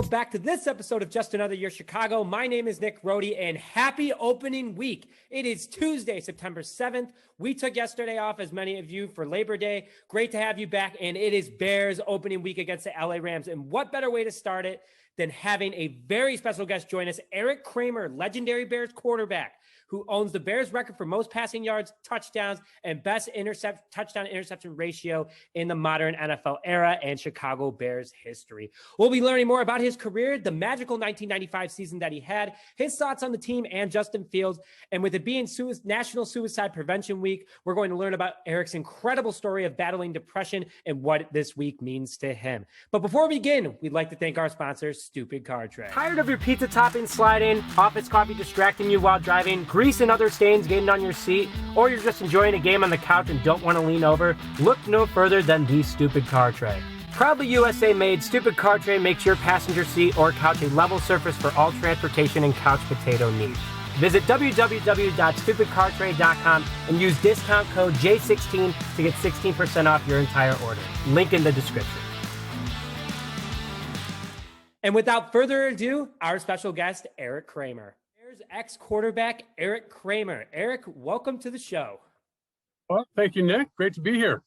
welcome back to this episode of Just Another Year Chicago. My name is Nick Rohde, and happy opening week. It is Tuesday, September 7th. We took yesterday off, as many of you, for Labor Day. Great to have you back, and it is Bears opening week against the LA Rams. And what better way to start it than having a very special guest join us, Erik Kramer, legendary Bears quarterback, who owns the Bears record for most passing yards, touchdowns, and best touchdown-interception ratio in the modern NFL era and Chicago Bears history. We'll be learning more about his career, the magical 1995 season that he had, his thoughts on the team and Justin Fields. And with it being National Suicide Prevention Week, we're going to learn about Erik's incredible story of battling depression and what this week means to him. But before we begin, we'd like to thank our sponsor, Stupid Car Tray. Tired of your pizza topping sliding, office coffee distracting you while driving, grease and other stains getting on your seat, or you're just enjoying a game on the couch and don't want to lean over? Look no further than the Stupid Car Tray. Proudly USA made, Stupid Car Tray makes your passenger seat or couch a level surface for all transportation and couch potato needs. Visit www.stupidcartray.com and use discount code J16 to get 16% off your entire order. Link in the description. And without further ado, our special guest, Erik Kramer. Ex-quarterback Erik Kramer. Erik, welcome to the show. Well, thank you, Nick. Great to be here.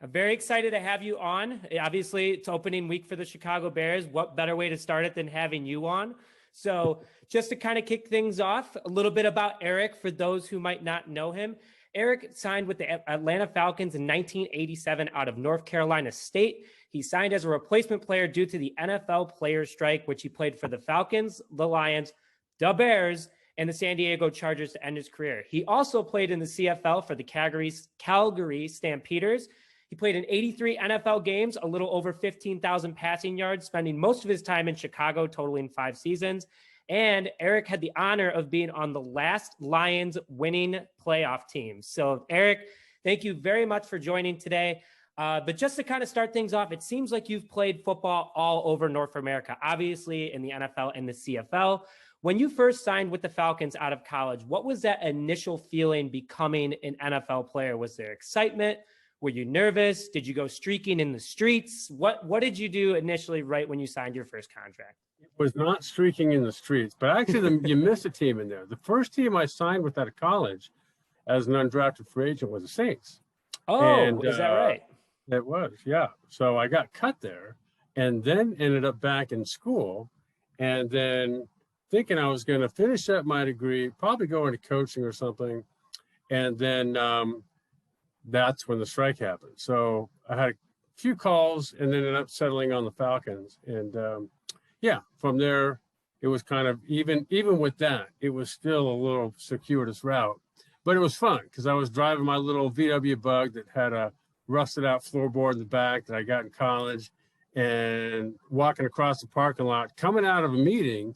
I'm very excited to have you on. Obviously, it's opening week for the Chicago Bears. What better way to start it than having you on? So just to kind of kick things off, a little bit about Erik for those who might not know him. Erik signed with the Atlanta Falcons in 1987 out of North Carolina State. He signed as a replacement player due to the NFL players' strike, which he played for the Falcons, the Lions, the Bears, and the San Diego Chargers to end his career. He also played in the CFL for the Calgary Stampeders. He played in 83 NFL games, a little over 15,000 passing yards, spending most of his time in Chicago, totaling 5 seasons. And Erik had the honor of being on the last Lions winning playoff team. So, Erik, thank you very much for joining today. But just to kind of start things off, it seems like you've played football all over North America, obviously in the NFL and the CFL. When you first signed with the Falcons out of college, what was that initial feeling becoming an NFL player? Was there excitement? Were you nervous? Did you go streaking in the streets? What did you do initially right when you signed your first contract? It was not streaking in the streets, but actually you missed a team in there. The first team I signed with out of college as an undrafted free agent was the Saints. Oh, is that right? It was, yeah. So I got cut there and then ended up back in school and then thinking I was going to finish up my degree, probably go into coaching or something. And then that's when the strike happened. So I had a few calls and ended up settling on the Falcons. And from there, it was kind of, even with that, it was still a little circuitous route. But it was fun because I was driving my little VW Bug that had a rusted out floorboard in the back that I got in college and walking across the parking lot, coming out of a meeting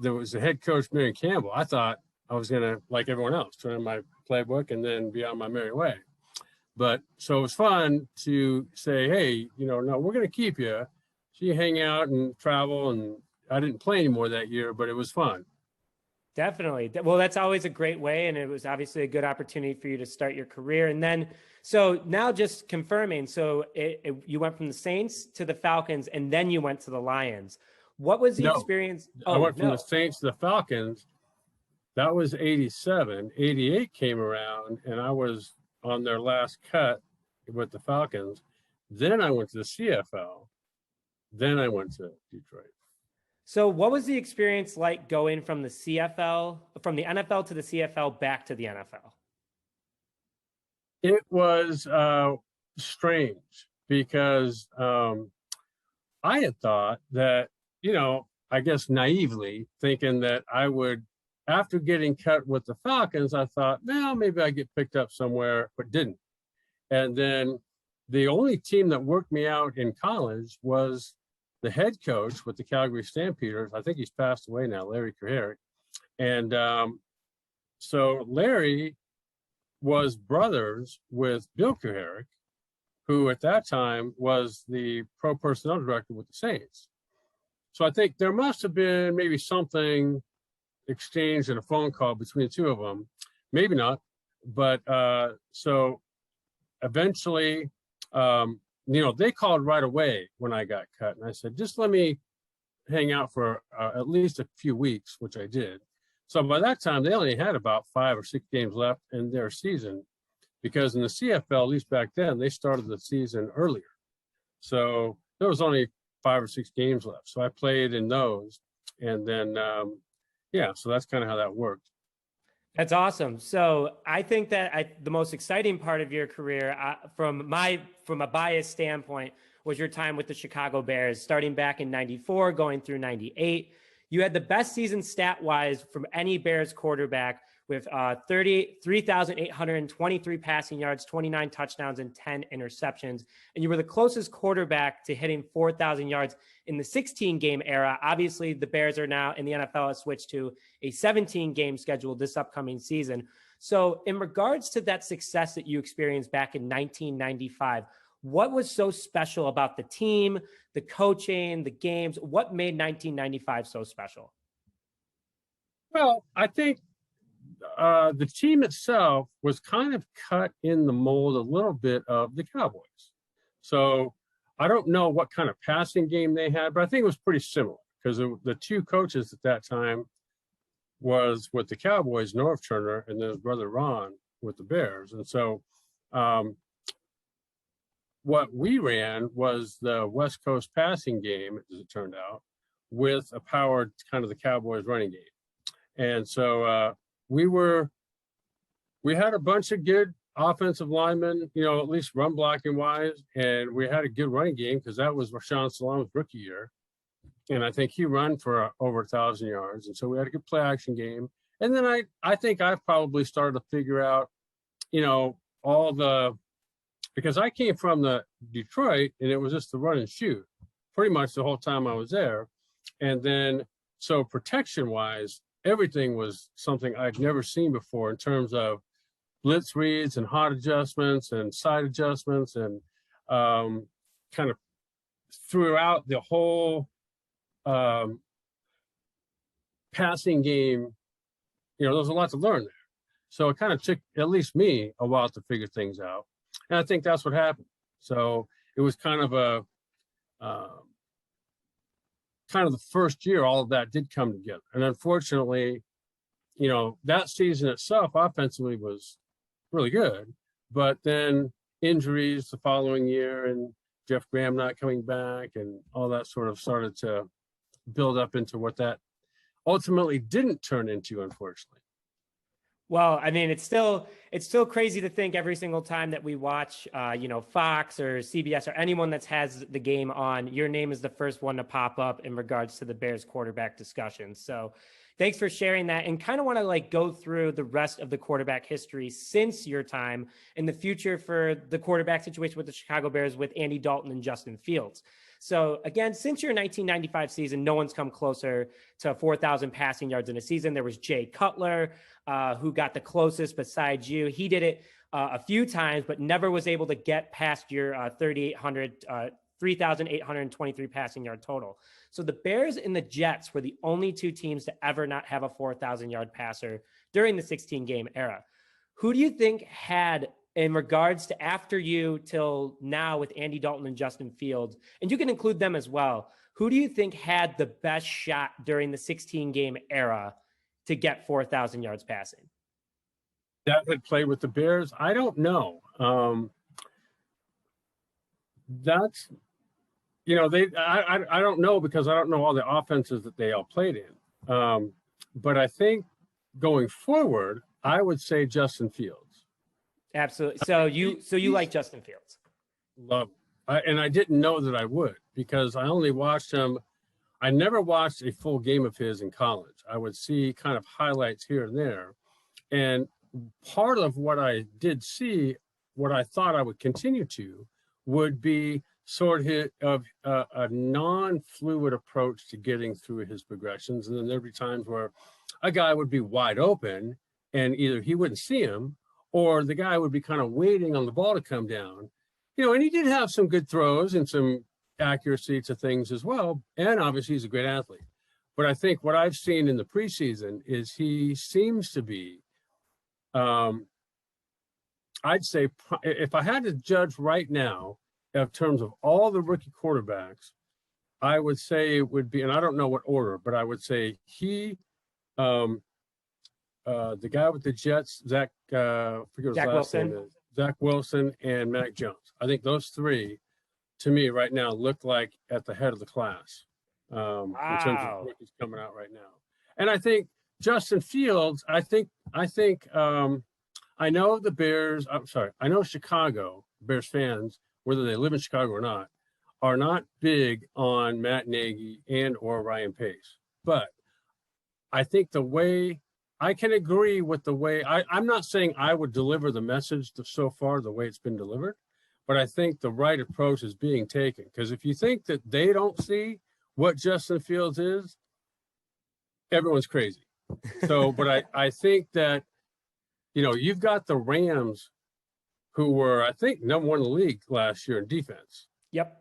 there was the head coach, Mary Campbell. I thought I was going to, like everyone else, turn in my playbook and then be on my merry way. But so it was fun to say, hey, no, we're going to keep you. So you hang out and travel. And I didn't play anymore that year, but it was fun. Definitely. Well, that's always a great way. And it was obviously a good opportunity for you to start your career. And then, so now just confirming, so you went from the Saints to the Falcons and then you went to the Lions. What was the experience? I went from the Saints to the Falcons. That was 87. 88 came around, and I was on their last cut with the Falcons. Then I went to the CFL. Then I went to Detroit. So what was the experience like going from the NFL to the CFL back to the NFL? It was strange because I had thought that, I guess naively thinking that I would, after getting cut with the Falcons, I thought, well, maybe I get picked up somewhere, but didn't. And then the only team that worked me out in college was the head coach with the Calgary Stampeders. I think he's passed away now, Larry Kramer. And so Larry was brothers with Bill Kramer, who at that time was the pro personnel director with the Saints. So I think there must have been maybe something exchanged in a phone call between the two of them. Maybe not. But so eventually, they called right away when I got cut. And I said, just let me hang out for at least a few weeks, which I did. So by that time, they only had about 5 or 6 games left in their season, because in the CFL, at least back then, they started the season earlier. So there was only 5 or 6 games left. So I played in those. And then, so that's kind of how that worked. That's awesome. So I think that the most exciting part of your career, from a biased standpoint, was your time with the Chicago Bears, starting back in '94, going through '98. You had the best season stat-wise from any Bears quarterback, with 3,823 passing yards, 29 touchdowns, and 10 interceptions. And you were the closest quarterback to hitting 4,000 yards in the 16-game era. Obviously, the Bears are now in the NFL has switched to a 17-game schedule this upcoming season. So in regards to that success that you experienced back in 1995, what was so special about the team, the coaching, the games? What made 1995 so special? Well, I think the team itself was kind of cut in the mold a little bit of the Cowboys. So I don't know what kind of passing game they had, but I think it was pretty similar, because the two coaches at that time was with the Cowboys, Norv Turner, and then his brother Ron with the Bears. And so what we ran was the West Coast passing game, as it turned out, with a powered kind of the Cowboys running game. And so we had a bunch of good offensive linemen, at least run blocking wise, and we had a good running game, because that was Rashawn Salaam's rookie year. And I think he ran for over 1,000 yards. And so we had a good play action game. And then I think I've probably started to figure out, because I came from the Detroit, and it was just the run and shoot pretty much the whole time I was there. And then, so protection wise, everything was something I'd never seen before in terms of blitz reads and hot adjustments and side adjustments, and kind of throughout the whole passing game, there was a lot to learn there. So it kind of took, at least me, a while to figure things out. And I think that's what happened. So it was kind of the first year all of that did come together. And unfortunately, that season itself offensively was really good, but then injuries the following year, and Jeff Graham not coming back, and all that sort of started to build up into what that ultimately didn't turn into, unfortunately. Well, I mean, it's still crazy to think every single time that we watch, Fox or CBS or anyone that has the game on, your name is the first one to pop up in regards to the Bears quarterback discussion. So thanks for sharing that, and kind of want to go through the rest of the quarterback history since your time in the future for the quarterback situation with the Chicago Bears with Andy Dalton and Justin Fields. So again, since your 1995 season, no one's come closer to 4,000 passing yards in a season. There was Jay Cutler, who got the closest besides you. He did it a few times, but never was able to get past your 3,823 passing yard total. So the Bears and the Jets were the only two teams to ever not have a 4,000 yard passer during the 16-game era. Who do you think had, in regards to after you till now with Andy Dalton and Justin Fields, and you can include them as well, who do you think had the best shot during the 16-game era to get 4,000 yards passing? That had played with the Bears? I don't know. That's, I don't know, because I don't know all the offenses that they all played in. But I think going forward, I would say Justin Fields. Absolutely. So you like Justin Fields? Love him. And I didn't know that I would, because I only watched him. I never watched a full game of his in college. I would see kind of highlights here and there. And part of what I did see, what I thought I would continue to, would be sort of a non-fluid approach to getting through his progressions. And then there'd be times where a guy would be wide open, and either he wouldn't see him, or the guy would be kind of waiting on the ball to come down. And he did have some good throws and some accuracy to things as well. And obviously he's a great athlete. But I think what I've seen in the preseason is he seems to be, I'd say, if I had to judge right now in terms of all the rookie quarterbacks, I would say it would be, and I don't know what order, but I would say he, the guy with the Jets, Zach, forget his Zach last Wilson. name is, Zach Wilson and Mac Jones. I think those three, to me, right now, look like at the head of the class in terms of Wow. rookies coming out right now. And I think Justin Fields, I know the Bears, I know Chicago, Bears fans, whether they live in Chicago or not, are not big on Matt Nagy and or Ryan Pace. But I think the way I can agree with the way I'm not saying I would deliver the message so far the way it's been delivered, but I think the right approach is being taken. Because if you think that they don't see what Justin Fields is, everyone's crazy. So, but I think that, you've got the Rams who were, I think, number one in the league last year in defense. Yep.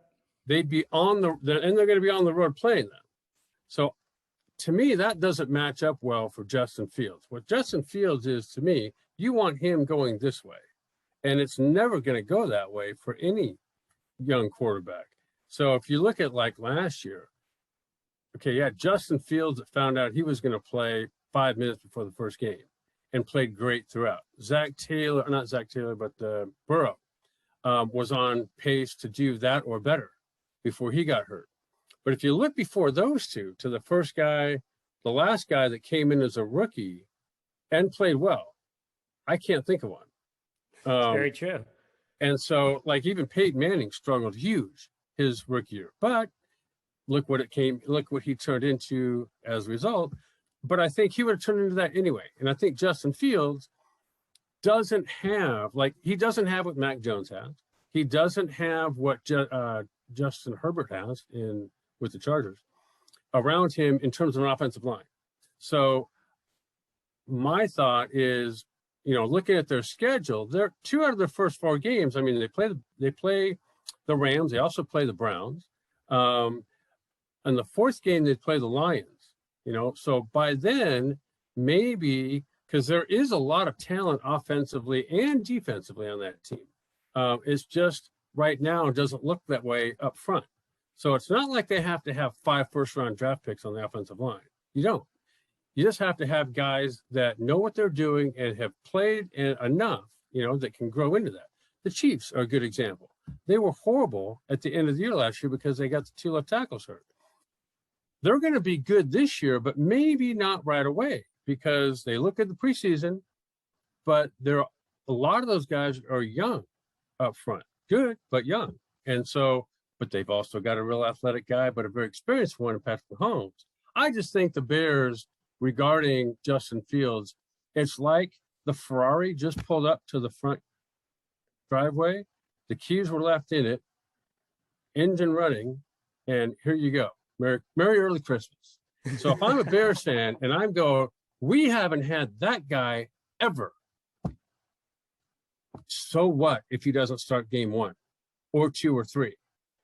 They'd be and they're going to be on the road playing them. So to me, that doesn't match up well for Justin Fields. What Justin Fields is, to me, you want him going this way. And it's never going to go that way for any young quarterback. So if you look at like last year, Justin Fields found out he was going to play 5 minutes before the first game and played great throughout. Burrow was on pace to do that or better before he got hurt. But if you look before those two to the first guy, the last guy that came in as a rookie and played well, I can't think of one. Very true. And so, like, even Peyton Manning struggled huge his rookie year. But look what he turned into as a result. But I think he would have turned into that anyway. And I think Justin Fields doesn't have what Mac Jones has. He doesn't have what Justin Herbert has with the Chargers around him in terms of an offensive line. So my thought is, looking at their schedule, they're 2 out of their first 4 games. I mean, they play the Rams. They also play the Browns. And the 4th game, they play the Lions. So by then, maybe, because there is a lot of talent offensively and defensively on that team. It's just right now it doesn't look that way up front. So it's not like they have to have 5 first-round draft picks on the offensive line. You don't. You just have to have guys that know what they're doing and have played enough, that can grow into that. The Chiefs are a good example. They were horrible at the end of the year last year because they got the 2 left tackles hurt. They're going to be good this year, but maybe not right away because they look at the preseason, but a lot of those guys are young up front. Good, but young. And so, but they've also got a real athletic guy, but a very experienced one in Patrick Mahomes. I just think the Bears, regarding Justin Fields, it's like the Ferrari just pulled up to the front driveway. The keys were left in it, engine running, and here you go. Merry early Christmas. So if I'm a Bears fan and I'm going, we haven't had that guy ever. So what if he doesn't start game 1 or 2 or 3?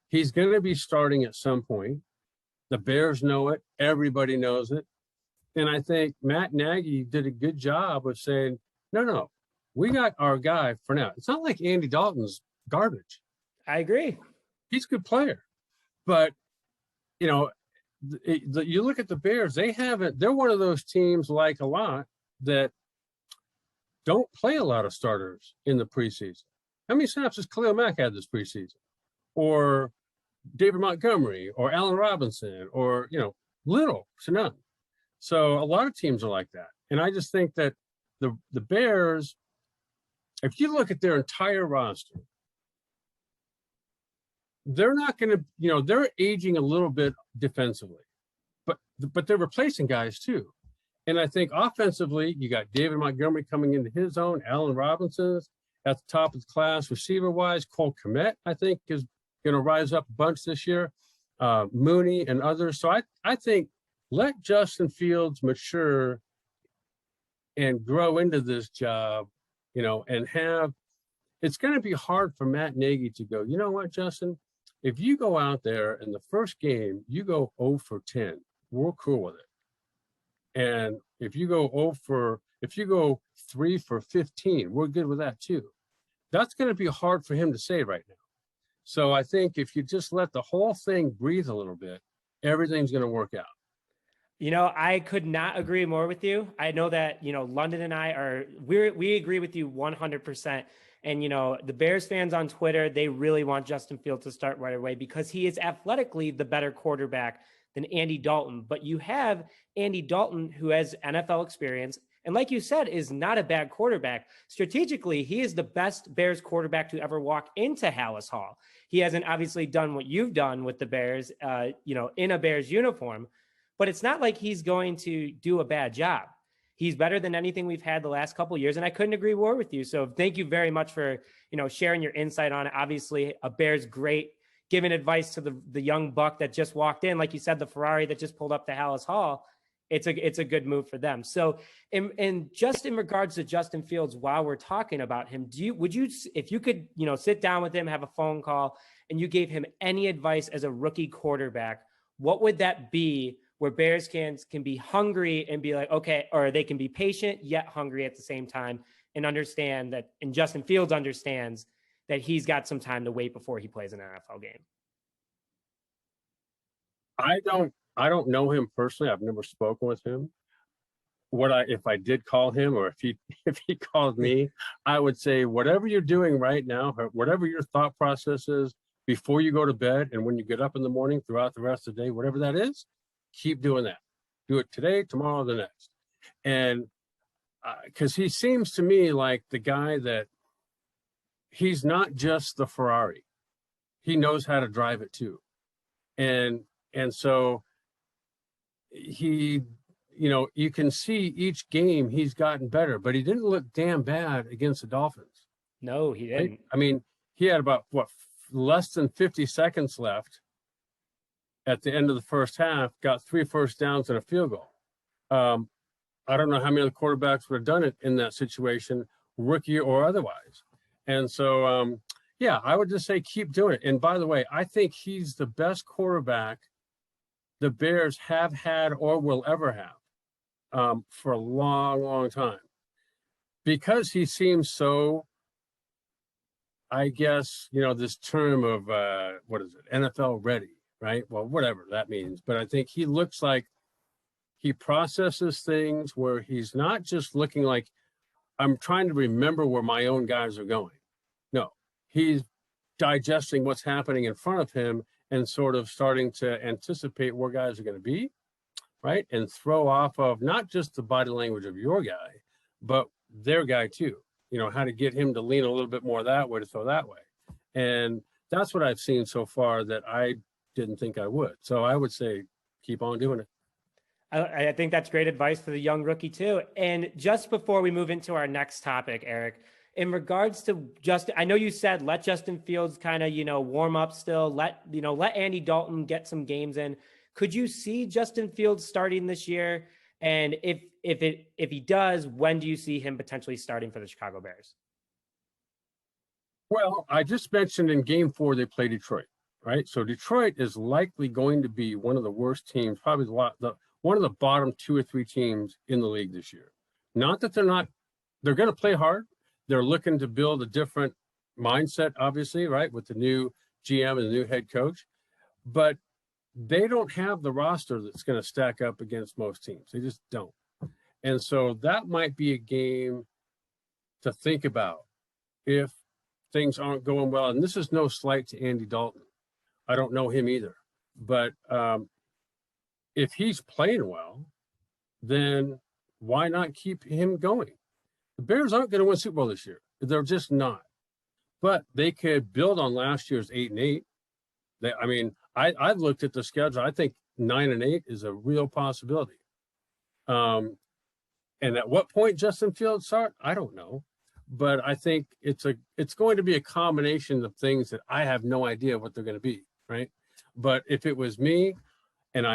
He's going to be starting at some point. The Bears know it. Everybody knows it. And I think Matt Nagy did a good job of saying, no, we got our guy for now. It's not like Andy Dalton's garbage. I agree. He's a good player. But, you look at the Bears, they're one of those teams like a lot that don't play a lot of starters in the preseason. How many snaps has Khalil Mack had this preseason? Or David Montgomery or Allen Robinson or, little to none. So a lot of teams are like that. And I just think that the Bears, if you look at their entire roster, they're not going to, they're aging a little bit defensively, but they're replacing guys too. And I think offensively, you got David Montgomery coming into his own, Allen Robinson's at the top of the class, receiver-wise. Cole Kmet, I think, is going to rise up a bunch this year. Mooney and others. So I think let Justin Fields mature and grow into this job, and it's going to be hard for Matt Nagy to go, you know what, Justin, if you go out there in the first game, you go 0 for 10, we're cool with it. And if you go 3 for 15, we're good with that too. That's going to be hard for him to say right now. So I think if you just let the whole thing breathe a little bit everything's going to work out. I could not agree more with you. I know that, London and I we agree with you 100%. And, the Bears fans on Twitter, they really want Justin Fields to start right away because he is athletically the better quarterback than Andy Dalton. But you have Andy Dalton, who has NFL experience, and like you said, is not a bad quarterback. Strategically, he is the best Bears quarterback to ever walk into Hallis Hall. He hasn't obviously done what you've done with the Bears, in a Bears uniform, but it's not like he's going to do a bad job. He's better than anything we've had the last couple of years, and I couldn't agree more with you. So thank you very much for, sharing your insight on it. Obviously, a Bears great, giving advice to the young buck that just walked in, like you said, the Ferrari that just pulled up to Hallis Hall. It's a good move for them. So, in just in regards to Justin Fields, while we're talking about him, if you could, sit down with him, have a phone call, and you gave him any advice as a rookie quarterback, what would that be? Where Bears fans can be hungry and be like, okay, or they can be patient yet hungry at the same time, and understand that, and Justin Fields understands that he's got some time to wait before he plays an NFL game. I don't know him personally. I've never spoken with him. If I did call him, or if he called me, I would say, whatever you're doing right now, whatever your thought process is before you go to bed and when you get up in the morning throughout the rest of the day, whatever that is, keep doing that. Do it today, tomorrow, the next. And because he seems to me like the guy that he's not just the Ferrari. He knows how to drive it too. And so he, you can see each game he's gotten better, but he didn't look damn bad against the Dolphins. No, he didn't. Right? I mean, he had about less than 50 seconds left at the end of the first half, got 3 first downs and a field goal. I don't know how many of the quarterbacks would have done it in that situation, rookie or otherwise. And so, I would just say keep doing it. And by the way, I think he's the best quarterback the Bears have had or will ever have for a long, long time. Because he seems so, I guess, this term of, NFL ready. Right? Well, whatever that means. But I think he looks like he processes things where he's not just looking like I'm trying to remember where my own guys are going. No, he's digesting what's happening in front of him and sort of starting to anticipate where guys are going to be, right? And throw off of not just the body language of your guy, but their guy too. How to get him to lean a little bit more that way to throw that way. And that's what I've seen so far that I didn't think I would. So I would say keep on doing it. I think that's great advice for the young rookie too. And just before we move into our next topic, Erik, in regards to Justin, I know you said let Justin Fields kind of, warm up still, let Andy Dalton get some games in. Could you see Justin Fields starting this year? And if he does, when do you see him potentially starting for the Chicago Bears? Well, I just mentioned in game 4, they play Detroit. Right. So Detroit is likely going to be one of the worst teams, probably one of the bottom 2 or 3 teams in the league this year. Not that they're going to play hard. They're looking to build a different mindset, obviously, right, with the new GM and the new head coach. But they don't have the roster that's going to stack up against most teams. They just don't. And so that might be a game to think about if things aren't going well. And this is no slight to Andy Dalton. I don't know him either. But if he's playing well, then why not keep him going? The Bears aren't going to win Super Bowl this year. They're just not. But they could build on last year's 8-8. I've looked at the schedule. I think 9-8 is a real possibility. And at what point Justin Fields start, I don't know. But I think it's going to be a combination of things that I have no idea what they're going to be, right? But if it was me, this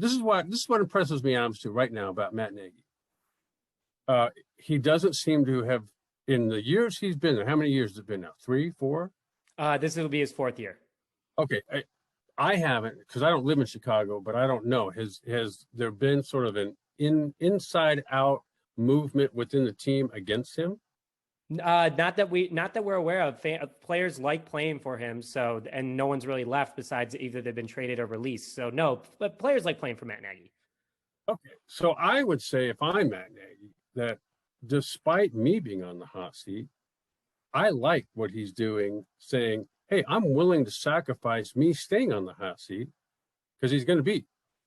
is what impresses me honestly right now about Matt Nagy. He doesn't seem to have, in the years he's been there. How many years has it been now? 3, 4? This will be his 4th year. Okay, I haven't, because I don't live in Chicago, but I don't know. Has there been sort of an inside out movement within the team against him? Not that we're aware of. Players like playing for him, so and no one's really left besides either they've been traded or released. So no, but players like playing for Matt Nagy. Okay, so I would say if I'm Matt Nagy, that despite me being on the hot seat, I like what he's doing, saying, "Hey, I'm willing to sacrifice me staying on the hot seat because he's going to be,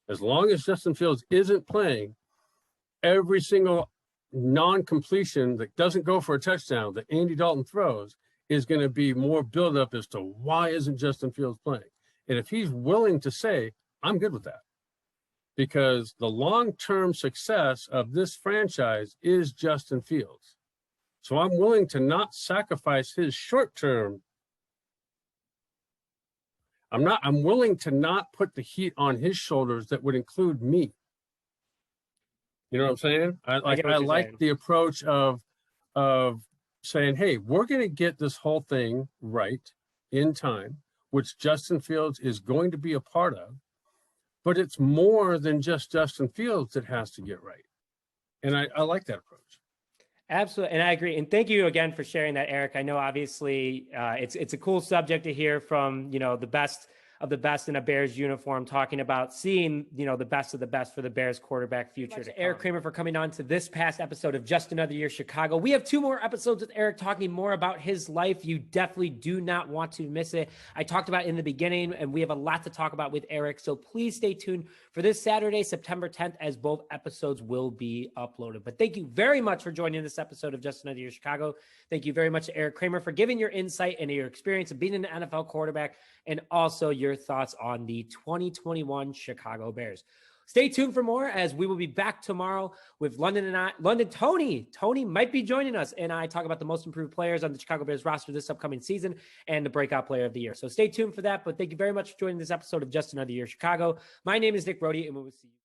as long as Justin Fields isn't playing, every single non-completion that doesn't go for a touchdown that Andy Dalton throws is going to be more build-up as to why isn't Justin Fields playing." And if he's willing to say, "I'm good with that," because the long-term success of this franchise is Justin Fields. So I'm willing to not sacrifice his short-term. I'm willing to not put the heat on his shoulders that would include me. You know what I'm saying? I like the approach of saying, "Hey, we're going to get this whole thing right in time," which Justin Fields is going to be a part of. But it's more than just Justin Fields that has to get right. And I like that approach. Absolutely. And I agree. And thank you again for sharing that, Eric. I know obviously it's a cool subject to hear from, the best of the best in a Bears uniform, talking about seeing, the best of the best for the Bears quarterback future. To Erik Kramer for coming on to this past episode of Just Another Year Chicago. We have 2 more episodes with Erik talking more about his life. You definitely do not want to miss it. I talked about it in the beginning, and we have a lot to talk about with Erik. So please stay tuned for this Saturday, September 10th, as both episodes will be uploaded. But thank you very much for joining this episode of Just Another Year Chicago. Thank you very much to Erik Kramer for giving your insight into your experience of being an NFL quarterback, and also your thoughts on the 2021 Chicago Bears. Stay tuned for more, as we will be back tomorrow with Tony. Tony might be joining us, and I talk about the most improved players on the Chicago Bears roster this upcoming season and the breakout player of the year. So stay tuned for that. But thank you very much for joining this episode of Just Another Year Chicago. My name is Nick Brody, and we will see you.